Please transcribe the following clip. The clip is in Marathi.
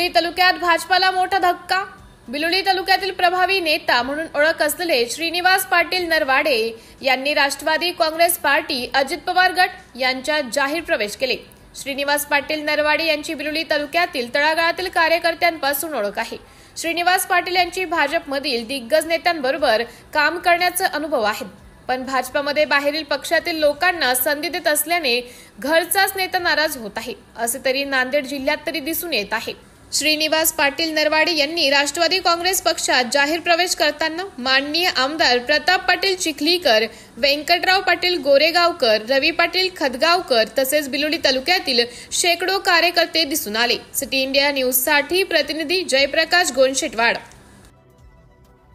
बिलोली तालुक्यात भाजपाला मोठा धक्का। बिलोली तालुक्यातील प्रभावी नेता म्हणून ओळख असलेले श्रीनिवास पाटील नरवाडे यांनी राष्ट्रवादी काँग्रेस पार्टी अजित पवार गट यांच्यात जाहीर प्रवेश केले। श्रीनिवास पाटील नरवाडे यांची बिलोली तालुक्यातील तळागाळातील कार्यकर्त्यांपासून ओळख आहे। श्रीनिवास पाटील यांची भाजपमधील दिग्गज नेत्यांबरोबर काम करण्याचा अनुभव आहे, पण भाजपमध्ये बाहेरील पक्षातील लोकांना संधी देत असल्याने घरचाच नेता नाराज होत आहे, असे तरी नांदेड जिल्ह्यात तरी दिसून येत आहे। श्रीनिवास पाटील नरवाडे यांनी राष्ट्रवादी काँग्रेस पक्षात जाहीर प्रवेश करताना माननीय आमदार प्रताप पाटील चिखलीकर, व्यंकटराव पाटील गोरेगावकर, रवी पाटील खदगावकर तसेच बिलोली तालुक्यातील शेकडो कार्यकर्ते दिसून आले। सिटी इंडिया न्यूज साठी प्रतिनिधी जयप्रकाश गोंशेटवाड।